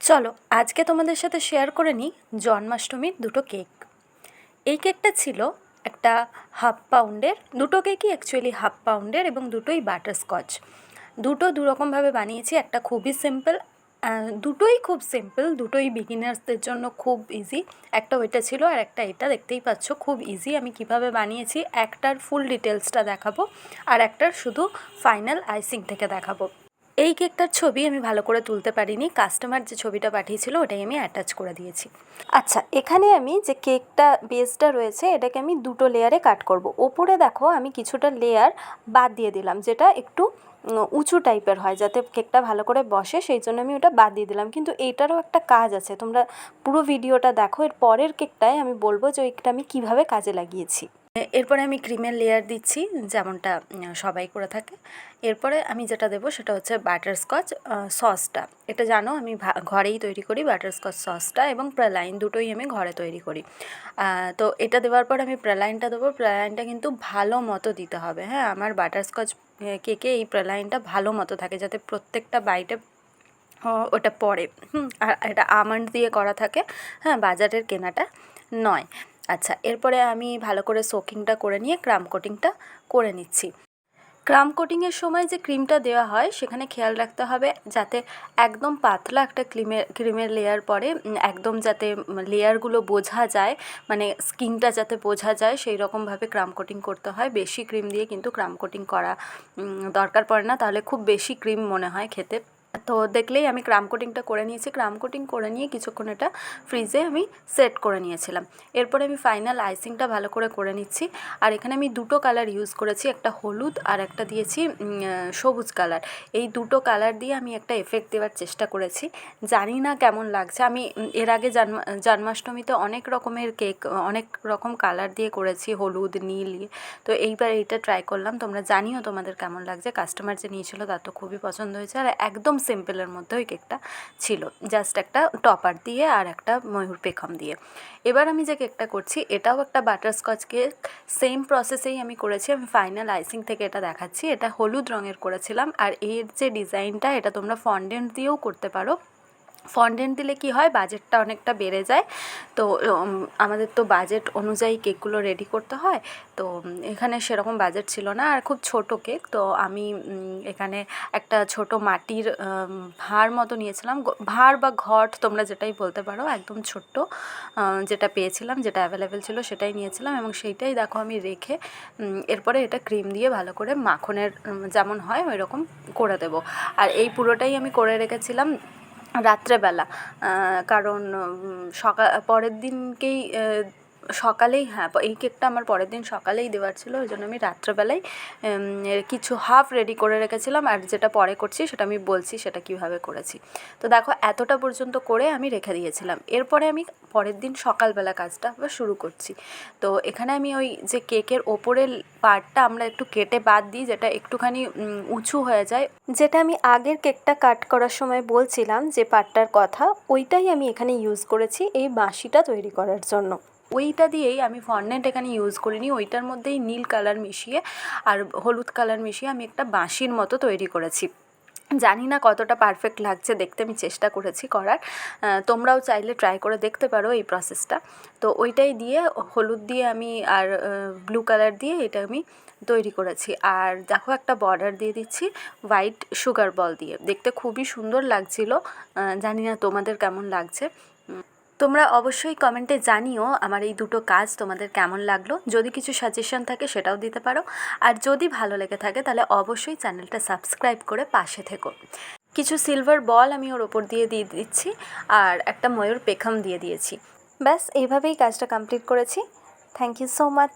চলো আজকে তোমাদের সাথে শেয়ার করে নিই জন্মাষ্টমীর দুটো কেক। এই কেকটা ছিল একটা হাফ পাউন্ডের, দুটো কেকই অ্যাকচুয়ালি হাফ পাউন্ডের এবং দুটোই বাটারস্কচ। দুটো দুরকমভাবে বানিয়েছি, একটা খুবই সিম্পল, দুটোই খুব সিম্পল, দুটোই বিগিনার্সদের জন্য খুব ইজি। একটা ওইটা ছিল আর একটা এটা, দেখতেই পাচ্ছ খুব ইজি। আমি কিভাবে বানিয়েছি একটার ফুল ডিটেলসটা দেখাবো আর একটার শুধু ফাইনাল আইসিং থেকে দেখাবো। এই কেকটার ছবি আমি ভালো করে তুলতে পারিনি, কাস্টমার যে ছবিটা পাঠিয়েছিল ওটাই আমি অ্যাটাচ করে দিয়েছি। আচ্ছা, এখানে আমি যে কেকটা বেসটা রয়েছে এটাকে আমি দুটো লেয়ারে কাট করব। ওপরে দেখো আমি কিছুটা লেয়ার বাদ দিয়ে দিলাম, যেটা একটু উঁচু টাইপের হয়, যাতে কেকটা ভালো করে বসে, সেই জন্য আমি ওটা বাদ দিয়ে দিলাম। কিন্তু এইটারও একটা কাজ আছে, তোমরা পুরো ভিডিওটা দেখো, এর পরের কেকটায় আমি বলবো যে ওইটা আমি কীভাবে কাজে লাগিয়েছি। এরপরে আমি ক্রিমের লেয়ার দিচ্ছি, যেমনটা সবাই করে থাকে। এরপরে আমি যেটা দেবো সেটা হচ্ছে বাটারস্কচ সসটা। এটা জানো আমি ঘরেই তৈরি করি বাটারস্কচ সসটা, এবং প্রালাইন দুটোই আমি ঘরে তৈরি করি। তো এটা দেওয়ার পর আমি প্রালাইনটা দেবো। প্রালাইনটা কিন্তু ভালো মতো দিতে হবে, হ্যাঁ। আমার বাটারস্কচ কেকে এই প্রালাইনটা ভালো মতো থাকে, যাতে প্রত্যেকটা বাইটে ওটা পড়ে। আর এটা আমন্ড দিয়ে করা থাকে, হ্যাঁ, বাজারের কেনাটা নয়। আচ্ছা, এরপরে আমি ভালো করে সোকিংটা করে নিয়ে ক্রাম কোটিংটা করে নিচ্ছি। ক্রাম কোটিংয়ের সময় যে ক্রিমটা দেওয়া হয় সেখানে খেয়াল রাখতে হবে যাতে একদম পাতলা একটা ক্রিমের লেয়ার পরে, একদম যাতে লেয়ারগুলো বোঝা যায়, মানে স্কিনটা যাতে বোঝা যায় সেই রকমভাবে ক্রাম কোটিং করতে হয়। বেশি ক্রিম দিয়ে কিন্তু ক্রাম কোটিং করা দরকার পড়ে না, তাহলে খুব বেশি ক্রিম মনে হয় খেতে। তো দেখলেই আমি ক্রাম কোটিংটা করে নিয়েছি। ক্রাম কোটিং করে নিয়ে কিছুক্ষণ এটা ফ্রিজে আমি সেট করে নিয়েছিলাম। এরপরে আমি ফাইনাল আইসিংটা ভালো করে করে নিচ্ছি। আর এখানে আমি দুটো কালার ইউজ করেছি, একটা হলুদ আর একটা দিয়েছি সবুজ কালার। এই দুটো কালার দিয়ে আমি একটা এফেক্ট দেওয়ার চেষ্টা করেছি, জানি না কেমন লাগছে। আমি এর আগে জন্মাষ্টমীতে অনেক রকমের কেক অনেক রকম কালার দিয়ে করেছি, হলুদ, নীল। তো এইবার এইটা ট্রাই করলাম, তোমরা জানিও তোমাদের কেমন লাগছে। কাস্টমার যে নিয়েছিল তার তো খুবই পছন্দ হয়েছে। আর একদম সিম্পলের মধ্যে ওই কেকটা ছিল, জাস্ট একটা টপার দিয়ে আর একটা ময়ূর পেখম দিয়ে। এবার আমি যে কেকটা করছি এটাও একটা বাটারস্কচ কেক, সেম প্রসেসেই আমি করেছি। আমি ফাইনাল আইসিং থেকে এটা দেখাচ্ছি। এটা হলুদ রঙের করেছিলাম, আর এর যে ডিজাইনটা এটা তোমরা ফন্ডেন্ট দিয়েও করতে পারো। ফন্ডেন্ট দিলে কি হয়, বাজেটটা অনেকটা বেড়ে যায়। তো আমাদের তো বাজেট অনুযায়ী কেকগুলো রেডি করতে হয়, তো এখানে সেরকম বাজেট ছিল না, আর খুব ছোট কেক। তো আমি এখানে একটা ছোট মাটির ভাঁড় মতো নিয়েছিলাম, ভাঁড় বা ঘট তোমরা যেটাই বলতে পারো, একদম ছোট্ট যেটা পেয়েছিলাম, যেটা অ্যাভেলেবেল ছিল সেটাই নিয়েছিলাম, এবং সেইটাই দেখো আমি রেখে এরপরে এটা ক্রিম দিয়ে ভালো করে মাখনের যেমন হয় ওই রকম করে দেবো। আর এই পুরোটাই আমি করে রেখেছিলাম রাত্রেবেলা, কারণ পরের দিনকেই সকালেই, হ্যাঁ, এই কেকটা আমার পরের দিন সকালেই দেওয়ার ছিল, ওই জন্য আমি রাত্রেবেলায় কিছু হাফ রেডি করে রেখেছিলাম। আর যেটা পরে করছি সেটা আমি বলছি সেটা কীভাবে করেছি। তো দেখো এতটা পর্যন্ত করে আমি রেখে দিয়েছিলাম। এরপরে আমি পরের দিন সকালবেলা কাজটা আবার শুরু করছি। তো এখানে আমি ওই যে কেকের ওপরের পার্টটা আমরা একটু কেটে বাদ দিই, যেটা একটুখানি উঁচু হয়ে যায়, যেটা আমি আগের কেকটা কাট করার সময় বলছিলাম যে পার্টটার কথা, ওইটাই আমি এখানে ইউজ করেছি এই বাঁশিটা তৈরি করার জন্য। ওইটা দিয়েই আমি ফন্ডেন্ট এখানে ইউজ করিনি, ওইটার মধ্যেই নীল কালার মিশিয়ে আর হলুদ কালার মিশিয়ে আমি একটা বাঁশির মতো তৈরি করেছি। জানি না কতটা পারফেক্ট লাগছে দেখতে, আমি চেষ্টা করেছি করার। তোমরাও চাইলে ট্রাই করে দেখতে পারো এই প্রসেসটা। তো ওইটাই দিয়ে হলুদ দিয়ে আমি আর ব্লু কালার দিয়ে এটা আমি তৈরি করেছি। আর দেখো একটা বর্ডার দিয়ে দিচ্ছি হোয়াইট সুগার বল দিয়ে, দেখতে খুবই সুন্দর লাগছিল। জানি না তোমাদের কেমন লাগছে। তোমরা অবশ্যই কমেন্টে জানিও আমার এই দুটো কাজ তোমাদের কেমন লাগলো। যদি কিছু সাজেশন থাকে সেটাও দিতে পারো, আর যদি ভালো লেগে থাকে তাহলে অবশ্যই চ্যানেলটা সাবস্ক্রাইব করে পাশে থেকো। কিছু সিলভার বল আমি ওর ওপর দিয়ে দিচ্ছি, আর একটা ময়ূর পেখম দিয়ে দিয়েছি। ব্যাস এইভাবেই কাজটা কমপ্লিট করেছি। Thank you so much.